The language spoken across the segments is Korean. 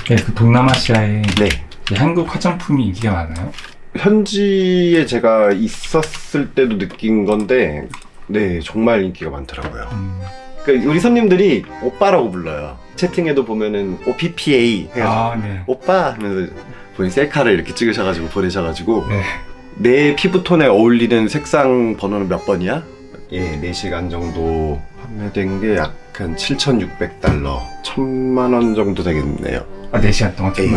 네, 그 동남아시아에 네. 한국 화장품이 인기가 많아요? 현지에 제가 있었을 때도 느낀 건데, 네, 정말 인기가 많더라고요. 그러니까 우리 손님들이 오빠라고 불러요. 채팅에도 보면은 OPPA 해가지고 네. 오빠 하면서 본인 셀카를 이렇게 찍으셔가지고 보내셔가지고 네. 내 피부톤에 어울리는 색상 번호는 몇 번이야? 예, 4시간 정도 판매된 게 약 한 7,600달러, 1,000만 원 정도 되겠네요. 4시간 동안 1,000만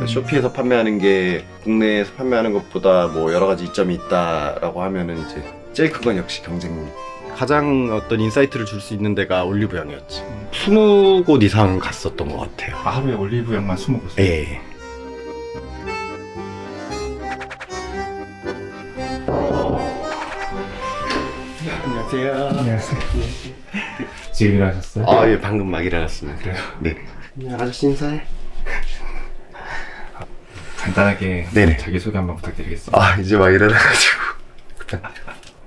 원. 쇼피에서 판매하는 게 국내에서 판매하는 것보다 뭐 여러 가지 이점이 있다라고 하면은 이제 제일 큰 건 역시 경쟁력. 가장 어떤 인사이트를 줄 수 있는 데가 올리브영이었지. 20곳 이상 갔었던 것 같아요. 하루에 올리브영만 20곳? 예. 안녕하세요. 안녕하세요. 지금 일어나셨어요? 아, 예, 방금 막 일어났습니다. 그래요? 네. 아저씨 인사해. 간단하게 네네. 자기소개 한번 부탁드리겠습니다. 아, 이제 막 일어나가지고.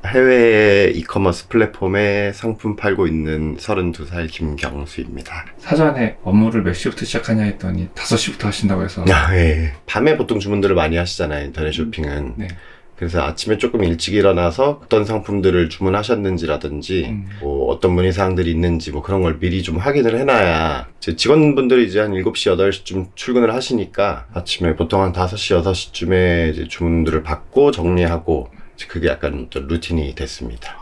해외 이커머스 플랫폼에 상품 팔고 있는 32살 김경수입니다. 사전에 업무를 몇 시부터 시작하냐 했더니 5시부터 하신다고 해서. 아, 예. 밤에 보통 주문들을 많이 하시잖아요, 인터넷 쇼핑은. 네. 그래서 아침에 조금 일찍 일어나서 어떤 상품들을 주문하셨는지라든지 뭐 어떤 문의사항들이 있는지 뭐 그런 걸 미리 좀 확인을 해놔야 제 직원분들이 이제 한 7시, 8시쯤 출근을 하시니까 아침에 보통 한 5시, 6시쯤에 이제 주문들을 받고 정리하고 그게 약간 좀 루틴이 됐습니다.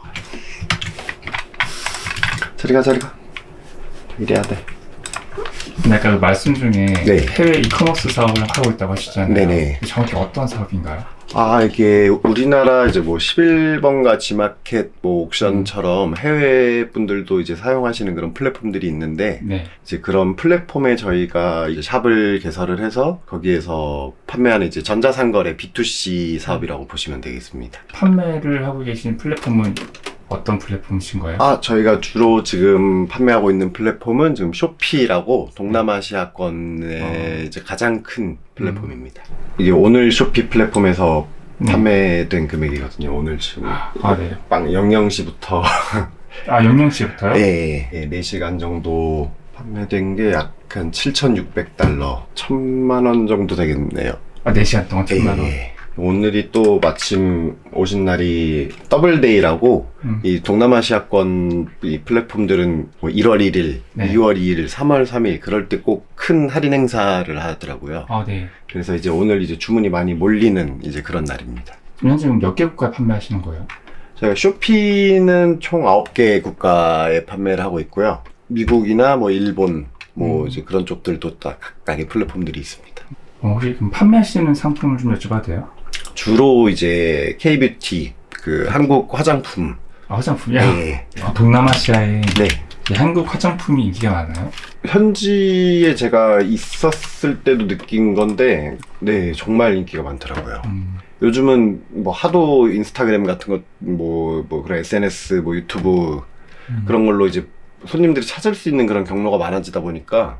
저리 가, 저리 가. 이래야 돼. 아까 그 말씀 중에 네. 해외 이커머스 사업을 하고 있다고 하시잖아요. 네네. 정확히 어떤 사업인가요? 아, 이게 우리나라 이제 뭐 11번가 지마켓 뭐 옥션처럼 해외 분들도 이제 사용하시는 그런 플랫폼들이 있는데 네. 이제 그런 플랫폼에 저희가 이제 샵을 개설을 해서 거기에서 판매하는 이제 전자상거래 B2C 사업이라고 보시면 되겠습니다. 판매를 하고 계신 플랫폼은 어떤 플랫폼이신 거예요? 아, 저희가 주로 지금 판매하고 있는 플랫폼은 지금 쇼피라고 동남아시아권의 이제 가장 큰 플랫폼입니다. 이게 오늘 쇼피 플랫폼에서 판매된 금액이거든요. 오늘 지금 네. 빵 00시부터 00시부터요? 예, 4시간 정도 판매된 게 약 한 7,600달러, 1,000만 원 정도 되겠네요. 4시간 동안 1,000만 원. 오늘이 또 마침 오신 날이 더블데이라고 이 동남아시아권 이 플랫폼들은 뭐 1월 1일, 네. 2월 2일, 3월 3일 그럴 때 꼭 큰 할인 행사를 하더라고요. 네. 그래서 이제 오늘 이제 주문이 많이 몰리는 이제 그런 날입니다. 현재 몇 개 국가에 판매하시는 거예요? 저희가 쇼피는 총 9개 국가에 판매를 하고 있고요. 미국이나 뭐 일본 뭐 이제 그런 쪽들도 다 각각의 플랫폼들이 있습니다. 혹시 그럼 판매하시는 상품을 좀 여쭤봐도 돼요? 주로 이제 K-뷰티, 그 한국 화장품. 화장품이요? 네. 동남아시아에 네. 한국 화장품이 인기가 많아요? 현지에 제가 있었을 때도 느낀 건데, 네, 정말 인기가 많더라고요. 요즘은 뭐 하도 인스타그램 같은 것, 뭐 그런 SNS, 뭐 유튜브 그런 걸로 이제 손님들이 찾을 수 있는 그런 경로가 많아지다 보니까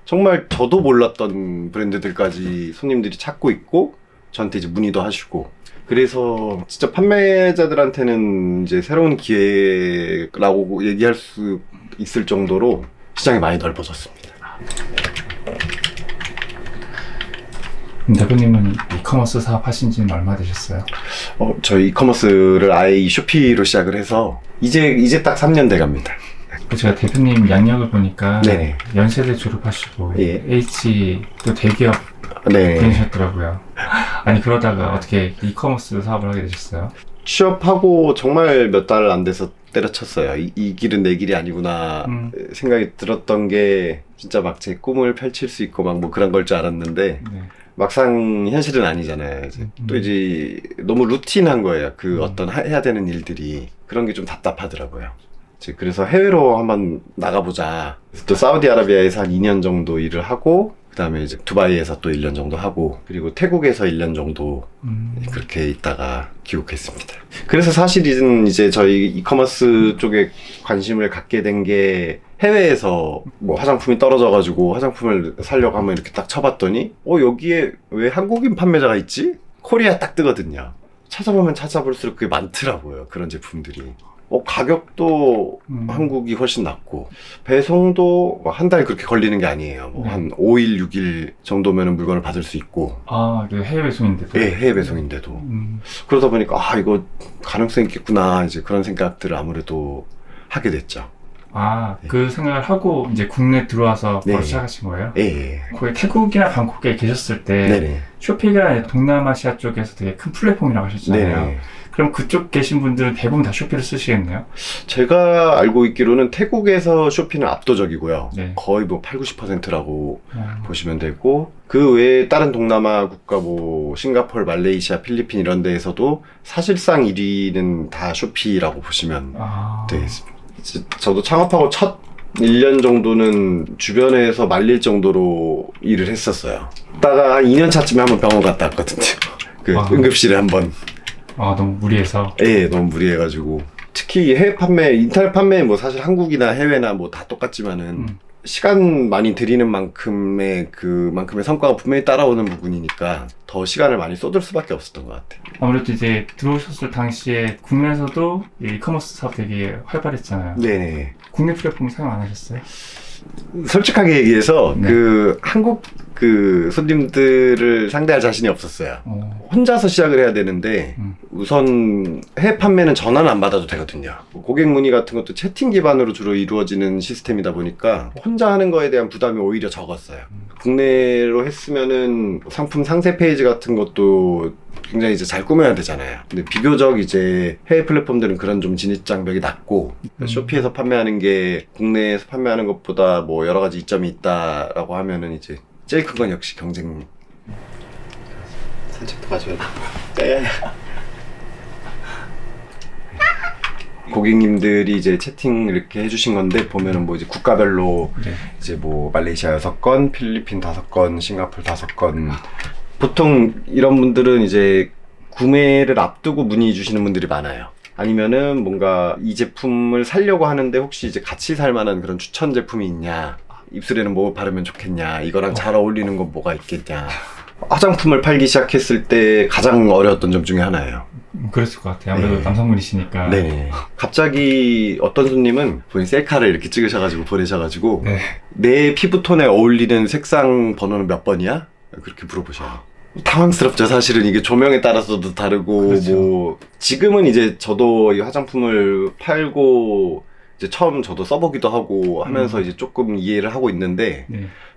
정말 저도 몰랐던 브랜드들까지 손님들이 찾고 있고 저한테 이제 문의도 하시고 그래서 진짜 판매자들한테는 이제 새로운 기회라고 얘기할 수 있을 정도로 시장이 많이 넓어졌습니다. 대표님은 이커머스 사업 하신 지는 얼마 되셨어요? 저희 이커머스를 아예 이 쇼피로 시작을 해서 이제 딱 3년 돼 갑니다. 제가 대표님 양력을 보니까 네네. 연세대 졸업하시고 예. H 또 대기업 네. 다니셨더라고요. 아니 그러다가 어떻게 이커머스 사업을 하게 되셨어요? 취업하고 정말 몇 달 안 돼서 때려쳤어요. 이 길은 내 길이 아니구나 생각이 들었던 게 진짜 막 제 꿈을 펼칠 수 있고 막 뭐 그런 걸 줄 알았는데 네. 막상 현실은 아니잖아요. 또 이제 너무 루틴한 거예요. 그 어떤 해야 되는 일들이 그런 게 좀 답답하더라고요. 그래서 해외로 한번 나가보자. 그래서 또 사우디아라비아에서 한 2년 정도 일을 하고 그 다음에 이제 두바이에서 또 1년 정도 하고 그리고 태국에서 1년 정도 그렇게 있다가 귀국했습니다. 그래서 사실은 이제 저희 이커머스 쪽에 관심을 갖게 된 게 해외에서 뭐 화장품이 떨어져가지고 화장품을 사려고 하면 이렇게 딱 쳐봤더니 여기에 왜 한국인 판매자가 있지? 코리아 딱 뜨거든요. 찾아보면 찾아볼수록 그게 많더라고요. 그런 제품들이. 가격도 한국이 훨씬 낮고 배송도 한 달 그렇게 걸리는 게 아니에요. 뭐 한 5일, 6일 정도면 물건을 받을 수 있고. 아, 그 해외 배송인데도? 네, 해외 배송인데도. 그러다 보니까 이거 가능성이 있겠구나 이제 그런 생각들을 아무래도 하게 됐죠. 그 생각을 하고 이제 국내 들어와서 바로 네. 시작하신 거예요? 예. 거기 태국이나 방콕에 계셨을 때 네네. 쇼피가 동남아시아 쪽에서 되게 큰 플랫폼이라고 하셨잖아요. 네네. 그럼 그쪽 계신 분들은 대부분 다 쇼피를 쓰시겠네요? 제가 알고 있기로는 태국에서 쇼피는 압도적이고요. 네. 거의 뭐 8, 90%라고 보시면 되고 그 외에 다른 동남아 국가 뭐 싱가포르, 말레이시아, 필리핀 이런 데에서도 사실상 1위는 다 쇼피라고 보시면 되겠습니다. 저도 창업하고 첫 1년 정도는 주변에서 말릴 정도로 일을 했었어요. 다가 2년 차쯤에 한번 병원 갔다 왔거든요. 응급실에 한번. 너무 무리해서? 예, 너무 무리해가지고. 특히 해외 판매, 인터넷 판매는 뭐 사실 한국이나 해외나 뭐 다 똑같지만은 시간 많이 들이는 만큼의 그만큼의 성과가 분명히 따라오는 부분이니까 더 시간을 많이 쏟을 수밖에 없었던 것 같아요. 아무래도 이제 들어오셨을 당시에 국내에서도 이커머스 사업 되게 활발했잖아요. 네네. 국내 플랫폼 사용 안 하셨어요? 솔직하게 얘기해서 한국 손님들을 상대할 자신이 없었어요. 혼자서 시작을 해야 되는데 우선 해외 판매는 전화는 안 받아도 되거든요. 고객 문의 같은 것도 채팅 기반으로 주로 이루어지는 시스템이다 보니까 혼자 하는 거에 대한 부담이 오히려 적었어요. 국내로 했으면은 상품 상세 페이지 같은 것도 굉장히 이제 잘 꾸며야 되잖아요. 근데 비교적 이제 해외 플랫폼들은 그런 좀 진입장벽이 낮고 쇼피에서 판매하는 게 국내에서 판매하는 것보다 뭐 여러 가지 이점이 있다라고 하면은 이제 제일 큰 건 역시 경쟁. 산책도 가져야 돼. 고객님들이 이제 채팅 이렇게 해주신 건데 보면은 뭐 이제 국가별로 이제 뭐 말레이시아 6건, 필리핀 5건, 싱가포르 5건. 보통 이런 분들은 이제 구매를 앞두고 문의 주시는 분들이 많아요. 아니면은 뭔가 이 제품을 사려고 하는데 혹시 이제 같이 살 만한 그런 추천 제품이 있냐, 입술에는 뭐 바르면 좋겠냐, 이거랑 잘 어울리는 건 뭐가 있겠냐. 화장품을 팔기 시작했을 때 가장 어려웠던 점 중에 하나예요. 그랬을 것 같아요. 아무래도 남성분이시니까. 네네. 갑자기 어떤 손님은 본인 셀카를 이렇게 찍으셔가지고 보내셔가지고 내 피부톤에 어울리는 색상 번호는 몇 번이야? 그렇게 물어보셔요. 당황스럽죠. 사실은 이게 조명에 따라서도 다르고. 그렇죠. 뭐 지금은 이제 저도 이 화장품을 팔고 이제 처음 저도 써보기도 하고 하면서 이제 조금 이해를 하고 있는데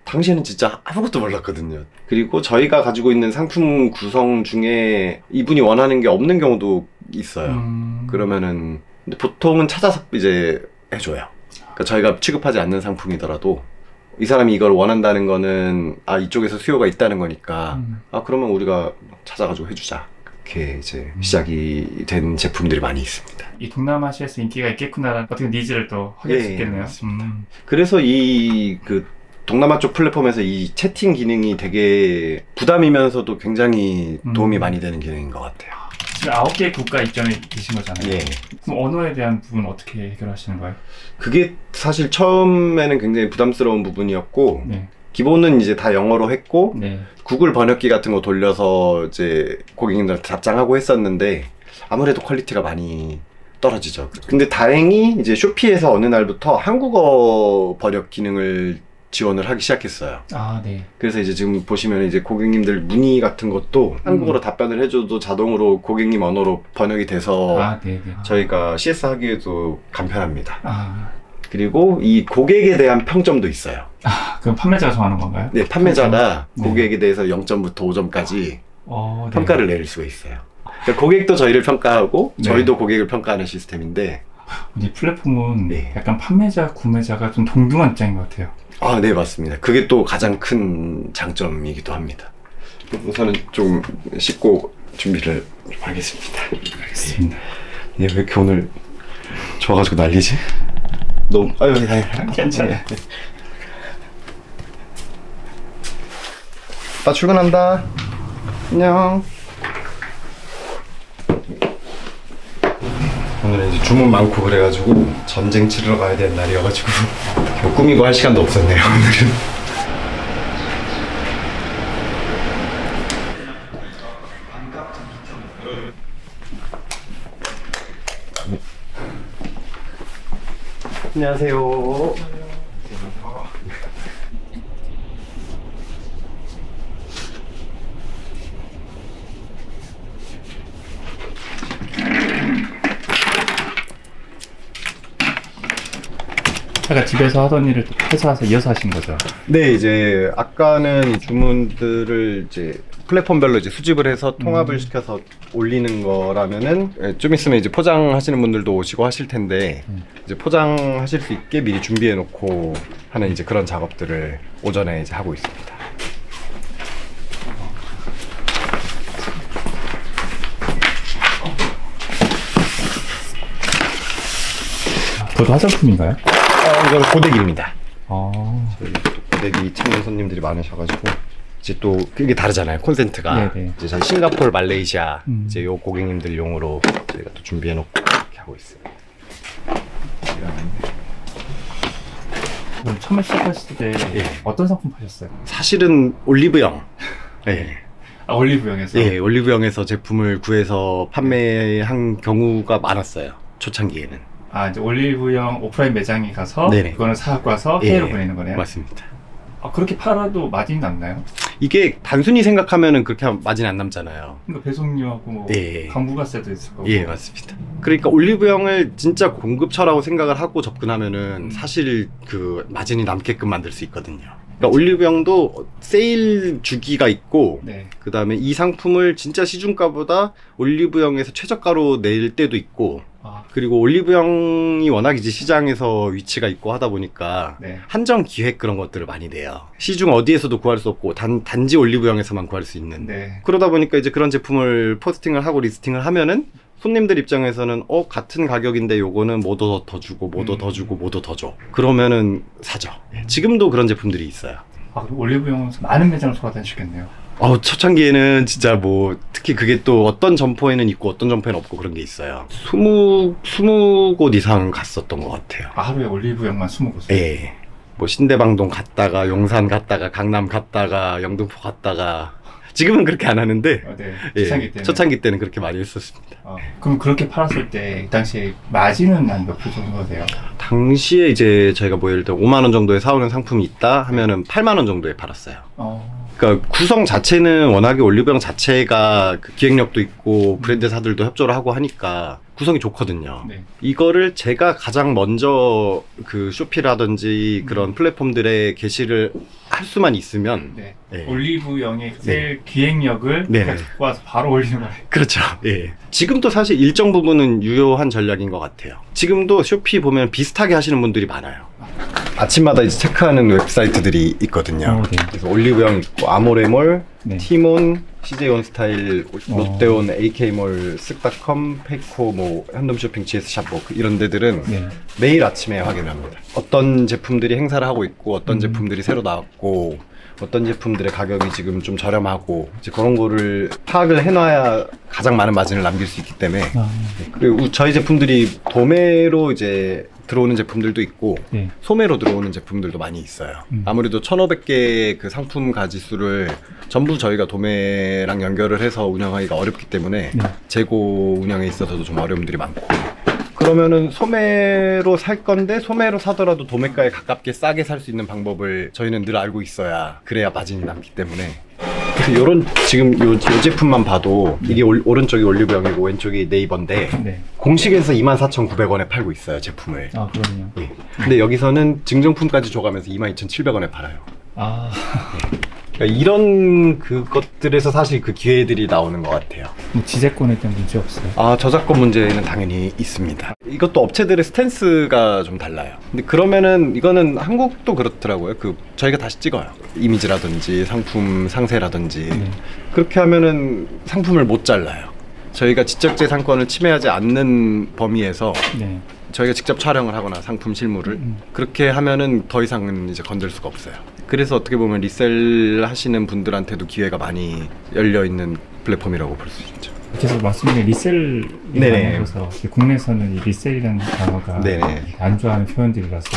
당시에는 진짜 아무것도 몰랐거든요. 그리고 저희가 가지고 있는 상품 구성 중에 이분이 원하는 게 없는 경우도 있어요. 그러면은 근데 보통은 찾아서 이제 해줘요. 그러니까 저희가 취급하지 않는 상품이더라도 이 사람이 이걸 원한다는 거는 이쪽에서 수요가 있다는 거니까 그러면 우리가 찾아가지고 해주자. 그렇게 이제 시작이 된 제품들이 많이 있습니다. 이 동남아시아에서 인기가 있겠구나, 어떻게 니즈를 또 하게 됐겠네요. 그래서 이 동남아 쪽 플랫폼에서 이 채팅 기능이 되게 부담이면서도 굉장히 도움이 많이 되는 기능인 것 같아요. 지금 9개의 국가 입점에 계신 거잖아요. 그럼 언어에 대한 부분은 어떻게 해결하시는 거예요? 그게 사실 처음에는 굉장히 부담스러운 부분이었고 기본은 이제 다 영어로 했고 구글 번역기 같은 거 돌려서 이제 고객님들한테 답장하고 했었는데 아무래도 퀄리티가 많이 떨어지죠. 근데 다행히 이제 쇼피에서 어느 날부터 한국어 번역 기능을 지원을 하기 시작했어요. 그래서 이제 지금 보시면 이제 고객님들 문의 같은 것도 한국어로 답변을 해줘도 자동으로 고객님 언어로 번역이 돼서 저희가 CS 하기에도 간편합니다. 그리고 이 고객에 대한 평점도 있어요. 그럼 판매자가 정하는 건가요? 네, 판매자가 고객에 대해서 0점부터 5점까지 평가를 내릴 수가 있어요. 그러니까 고객도 저희를 평가하고 저희도 고객을 평가하는 시스템인데 이 플랫폼은 약간 판매자, 구매자가 좀 동등한 입장인 것 같아요. 네, 맞습니다. 그게 또 가장 큰 장점이기도 합니다. 우선은 좀 씻고 준비를 좀 하겠습니다. 알겠습니다. 왜 이렇게 오늘 좋아가지고 난리지? 너무 괜찮아요. 나 출근한다. 안녕. 오늘은 이제 주문 많고 그래가지고 전쟁 치르러 가야 되는 날이어가지고 꾸미고 할 시간도 없었네요. 오늘은. 안녕하세요. 아까 집에서 하던 일을 또 회사에서 이어서 하신 거죠? 네, 이제 아까는 주문들을 이제 플랫폼별로 이제 수집을 해서 통합을 시켜서 올리는 거라면은 좀 있으면 이제 포장하시는 분들도 오시고 하실 텐데 이제 포장하실 수 있게 미리 준비해 놓고 하는 이제 그런 작업들을 오전에 이제 하고 있습니다. 그것도 화장품인가요? 이거는 고데기입니다. 저희 고데기 찾는 손님들이 많으셔가지고 이제 또 그게 다르잖아요. 콘센트가. 네네. 이제 저희 싱가포르, 말레이시아 이제 요 고객님들용으로 저희가 또 준비해놓고 이렇게 하고 있어요. 그럼 처음에 시작하실 때 어떤 상품 파셨어요? 사실은 올리브영. 네. 올리브영에서? 예, 올리브영에서 제품을 구해서 판매한 경우가 많았어요. 초창기에는. 이제 올리브영 오프라인 매장에 가서 네네. 그거는 사갖고 와서 해외로 보내는 거네요? 맞습니다. 그렇게 팔아도 마진이 남나요? 이게 단순히 생각하면은 그렇게 마진 안 남잖아요. 그러니까 배송료하고 뭐 광부가세도 있을 거고. 예, 맞습니다. 그러니까 올리브영을 진짜 공급처라고 생각을 하고 접근하면은 사실 그 마진이 남게끔 만들 수 있거든요. 그러니까 올리브영도 세일 주기가 있고 그 다음에 이 상품을 진짜 시중가보다 올리브영에서 최저가로 낼 때도 있고 그리고 올리브영이 워낙 이제 시장에서 위치가 있고 하다 보니까 한정 기획 그런 것들을 많이 내요. 시중 어디에서도 구할 수 없고 단지 올리브영에서만 구할 수 있는. 그러다 보니까 이제 그런 제품을 포스팅을 하고 리스팅을 하면은 손님들 입장에서는 같은 가격인데 요거는 뭐도 더 주고 뭐도 더 주고 뭐도 더 줘. 그러면은 사죠. 지금도 그런 제품들이 있어요. 그리고 올리브영에서 많은 매장을 돌아다니셨겠네요. 초창기에는 진짜 뭐 특히 그게 또 어떤 점포에는 있고 어떤 점포에는 없고 그런 게 있어요. 20곳 이상 갔었던 것 같아요. 하루에 올리브영만 20곳? 예. 뭐 신대방동 갔다가 용산 갔다가 강남 갔다가 영등포 갔다가 지금은 그렇게 안 하는데 초창기 때는 그렇게 많이 했었습니다. 그럼 그렇게 팔았을 때 당시에 마진은 한 몇 프로 정도 돼요? 당시에 이제 저희가 뭐 예를 들어 5만 원 정도에 사오는 상품이 있다 하면은 8만 원 정도에 팔았어요. 그러니까 구성 자체는 워낙에 올리브영 자체가 그 기획력도 있고 브랜드사들도 협조를 하고 하니까 구성이 좋거든요. 이거를 제가 가장 먼저 그 쇼피라든지 그런 플랫폼들에 게시를 할 수만 있으면 올리브영의 세일 기획력을 갖고 와서 바로 올리는 거예요. 그렇죠. 지금도 사실 일정 부분은 유효한 전략인 것 같아요. 지금도 쇼피 보면 비슷하게 하시는 분들이 많아요. 아침마다 이제 체크하는 웹사이트들이 있거든요. 그래서 올리브영 있고 아모레몰, 티몬, CJ온스타일, 롯데온, AK몰, 쓱닷컴, 페이코, 뭐 현돔쇼핑, GS샵 뭐 이런 데들은 매일 아침에 확인을 합니다. 어떤 제품들이 행사를 하고 있고 어떤 제품들이 새로 나왔고 어떤 제품들의 가격이 지금 좀 저렴하고 이제 그런 거를 파악을 해놔야 가장 많은 마진을 남길 수 있기 때문에 그리고 저희 제품들이 도매로 이제 들어오는 제품들도 있고 소매로 들어오는 제품들도 많이 있어요. 아무래도 1,500개의 그 상품 가지수를 전부 저희가 도매랑 연결을 해서 운영하기가 어렵기 때문에 재고 운영에 있어서도 좀 어려움들이 많고 그러면은 소매로 살 건데 소매로 사더라도 도매가에 가깝게 싸게 살 수 있는 방법을 저희는 늘 알고 있어야 그래야 마진이 남기 때문에 그래서 요런 지금 요 제품만 봐도 이게 오른쪽이 올리브영이고 왼쪽이 네이버인데 공식에서 24,900원에 팔고 있어요 제품을. 그럼요. 근데 여기서는 증정품까지 줘가면서 22,700원에 팔아요. 그러니까 이런 그것들에서 사실 그 기회들이 나오는 것 같아요. 지재권에 대한 문제 없어요? 저작권 문제는 당연히 있습니다. 이것도 업체들의 스탠스가 좀 달라요. 근데 그러면은 이거는 한국도 그렇더라고요. 저희가 다시 찍어요. 이미지라든지 상품 상세라든지 그렇게 하면은 상품을 못 잘라요. 저희가 지적재산권을 침해하지 않는 범위에서 저희가 직접 촬영을 하거나 상품 실물을 그렇게 하면은 더 이상은 이제 건들 수가 없어요. 그래서 어떻게 보면 리셀 하시는 분들한테도 기회가 많이 열려있는 플랫폼이라고 볼 수 있죠. 계속 말씀드린 리셀이 많아서 국내에서는 이 리셀이라는 단어가 안 좋아하는 표현들이라서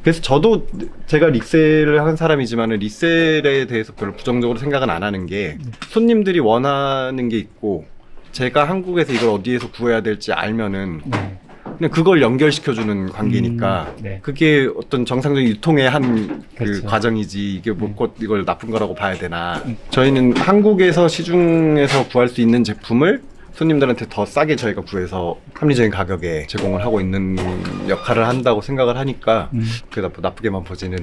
그래서 저도 제가 리셀을 하는 사람이지만 리셀에 대해서 별로 부정적으로 생각은 안 하는 게 손님들이 원하는 게 있고 제가 한국에서 이걸 어디에서 구해야 될지 알면은 그냥 그걸 연결시켜주는 관계니까 네. 그게 어떤 정상적인 유통의 한 그 그렇죠. 과정이지 이게 뭐 곧 이걸 나쁜 거라고 봐야 되나. 저희는 한국에서 시중에서 구할 수 있는 제품을 손님들한테 더 싸게 저희가 구해서 합리적인 가격에 제공을 하고 있는 역할을 한다고 생각을 하니까 그게 나쁘게만 보지는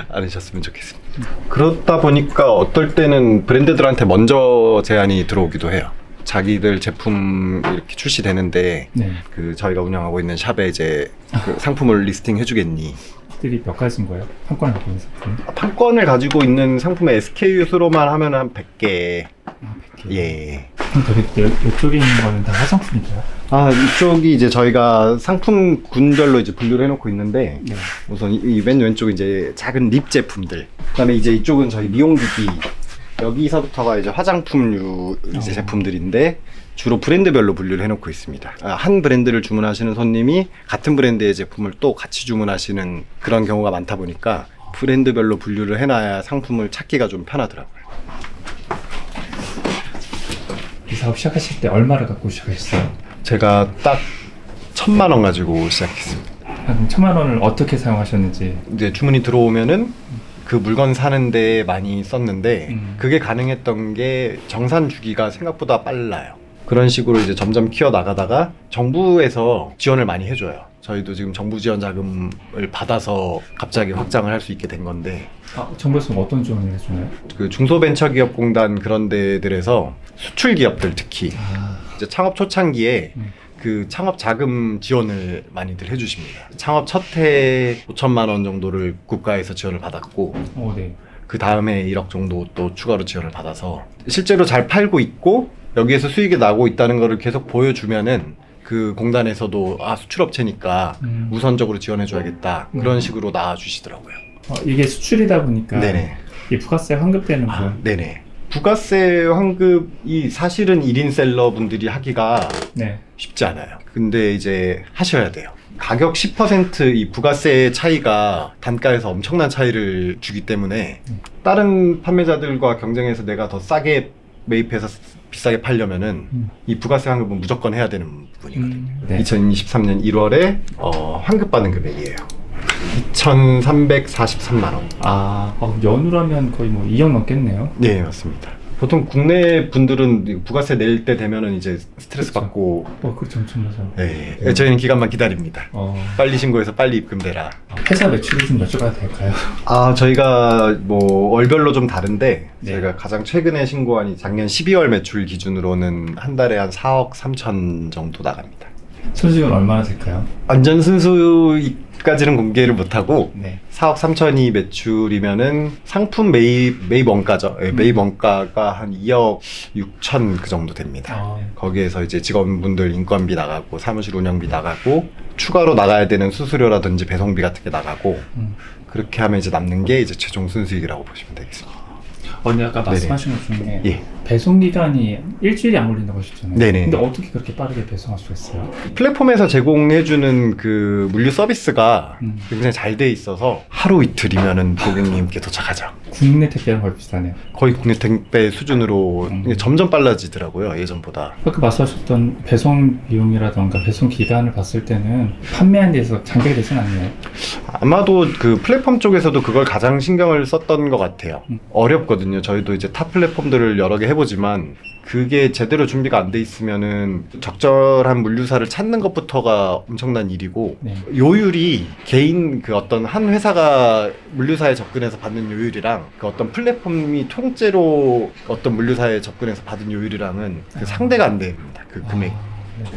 않으셨으면 좋겠습니다. 그렇다 보니까 어떨 때는 브랜드들한테 먼저 제안이 들어오기도 해요. 자기들 제품 이렇게 출시되는데 네. 그 저희가 운영하고 있는 샵에 이제 그 상품을 리스팅 해주겠니? 들이 몇 가지인 거예요? 판권을 갖고 있는 상품? 판권을 가지고 있는 상품의 SKU 수로만 하면 한 100개. 아, 100개. 예. 그럼 이쪽에 있는 거는 다 화장품인가요? 아, 이쪽이 이제 저희가 상품군별로 이제 분류를 해놓고 있는데, 네. 우선 이 맨 왼쪽은 이제 작은 립 제품들. 그 다음에 이제 이쪽은 저희 미용기기. 여기서부터가 이제 화장품류 이제 제품들인데, 주로 브랜드별로 분류를 해놓고 있습니다. 한 브랜드를 주문하시는 손님이 같은 브랜드의 제품을 또 같이 주문하시는 그런 경우가 많다 보니까 브랜드별로 분류를 해놔야 상품을 찾기가 좀 편하더라고요. 이 사업 시작하실 때 얼마를 갖고 시작하셨어요? 제가 딱 1,000만 원 가지고 시작했습니다. 그럼 1,000만 원을 어떻게 사용하셨는지. 이제 주문이 들어오면은 그 물건 사는데 많이 썼는데 그게 가능했던 게 정산 주기가 생각보다 빨라요. 그런 식으로 이제 점점 키워 나가다가 정부에서 지원을 많이 해줘요. 저희도 지금 정부 지원 자금을 받아서 갑자기 확장을 할 수 있게 된 건데. 정부에서 어떤 지원을 해주나요? 그 중소벤처기업공단 그런 데들에서 수출 기업들 특히 이제 창업 초창기에 그 창업 자금 지원을 많이들 해주십니다. 창업 첫 해에 5천만 원 정도를 국가에서 지원을 받았고, 네. 그 다음에 1억 정도 또 추가로 지원을 받아서 실제로 잘 팔고 있고 여기에서 수익이 나고 있다는 거를 계속 보여주면은 그 공단에서도 수출업체니까 우선적으로 지원해줘야겠다 그런 식으로 나와주시더라고요. 이게 수출이다 보니까 네네. 이 부가세 환급되는 거. 네네. 부가세 환급이 사실은 1인 셀러분들이 하기가 네. 쉽지 않아요. 근데 이제 하셔야 돼요. 가격 10% 이 부가세 차이가 단가에서 엄청난 차이를 주기 때문에 다른 판매자들과 경쟁해서 내가 더 싸게 매입해서 비싸게 팔려면은 이 부가세 환급은 무조건 해야 되는 부분이거든요. 네. 2023년 1월에 환급받은 금액이에요. 2,343만 원. 연으로 하면 거의 뭐 2억 넘겠네요. 네, 맞습니다. 보통 국내 분들은 부가세 낼 때 되면은 이제 스트레스 그렇죠. 받고. 그렇죠. 엄청 맞아요. 네, 저희는 기간만 기다립니다. 빨리 신고해서 빨리 입금되라. 회사 매출을 좀 여쭤봐도 될까요? 저희가 뭐 월별로 좀 다른데, 네. 저희가 가장 최근에 신고한 작년 12월 매출 기준으로는 한 달에 한 4억 3천 정도 나갑니다. 손익은 얼마나 될까요? 완전 순수까지는 공개를 못하고, 네. 4억 3천이 매출이면은 상품 매입 원가죠. 매입 원가가 한 2억 6천 그 정도 됩니다. 거기에서 이제 직원분들 인건비 나가고 사무실 운영비 나가고 추가로 나가야 되는 수수료라든지 배송비 같은 게 나가고 그렇게 하면 이제 남는 게 이제 최종 순수익이라고 보시면 되겠습니다. 아까 말씀하신 것 중에 예. 배송 기간이 일주일이 안 걸린다고 하셨잖아요. 네네. 근데 어떻게 그렇게 빠르게 배송할 수가 있어요? 플랫폼에서 제공해주는 그 물류 서비스가 굉장히 잘 돼 있어서 하루 이틀이면은 고객님께 도착하죠. 국내 택배랑 거의 비슷하네요. 거의 국내 택배 수준으로 점점 빨라지더라고요, 예전보다. 아까 말씀하셨던 배송 비용이라던가 배송 기간을 봤을 때는 판매한 데서 장벽이 되진 않나요? 아마도 그 플랫폼 쪽에서도 그걸 가장 신경을 썼던 것 같아요. 어렵거든요. 저희도 이제 타 플랫폼들을 여러 개 해보지만 그게 제대로 준비가 안 돼 있으면은 적절한 물류사를 찾는 것부터가 엄청난 일이고, 네. 요율이 개인 그 어떤 한 회사가 물류사에 접근해서 받는 요율이랑 그 어떤 플랫폼이 통째로 어떤 물류사에 접근해서 받은 요율이랑은 그 상대가 안 됩니다. 그 금액.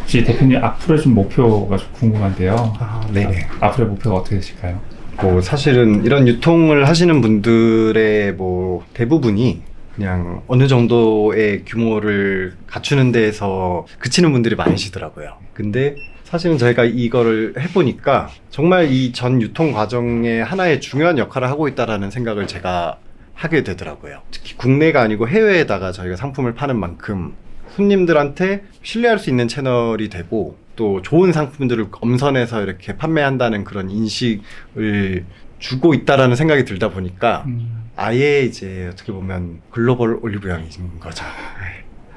혹시 대표님 앞으로의 좀 목표가 좀 궁금한데요. 네네. 앞으로의 목표가 어떻게 되실까요? 뭐 사실은 이런 유통을 하시는 분들의 뭐 대부분이 그냥 어느 정도의 규모를 갖추는 데에서 그치는 분들이 많으시더라고요. 근데 사실은 저희가 이거를 해보니까 정말 이 전 유통 과정에 하나의 중요한 역할을 하고 있다라는 생각을 제가 하게 되더라고요. 특히 국내가 아니고 해외에다가 저희가 상품을 파는 만큼 손님들한테 신뢰할 수 있는 채널이 되고 또 좋은 상품들을 엄선해서 이렇게 판매한다는 그런 인식을 주고 있다라는 생각이 들다 보니까 아예 이제 어떻게 보면 글로벌 올리브영인 거죠.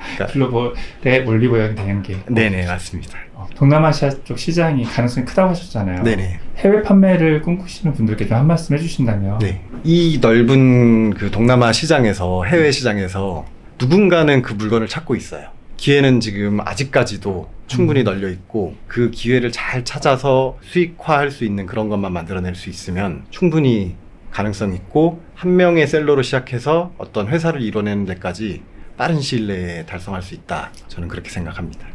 그러니까 글로벌의 올리브영이 되는 게. 네네, 맞습니다. 동남아시아 쪽 시장이 가능성이 크다고 하셨잖아요. 네네. 해외 판매를 꿈꾸시는 분들께 좀 한 말씀 해주신다면. 네. 이 넓은 그 동남아 시장에서, 해외 시장에서 누군가는 그 물건을 찾고 있어요. 기회는 지금 아직까지도 충분히 널려 있고, 그 기회를 잘 찾아서 수익화할 수 있는 그런 것만 만들어낼 수 있으면 충분히 가능성 있고, 한 명의 셀러로 시작해서 어떤 회사를 이뤄내는 데까지 빠른 시일 내에 달성할 수 있다. 저는 그렇게 생각합니다.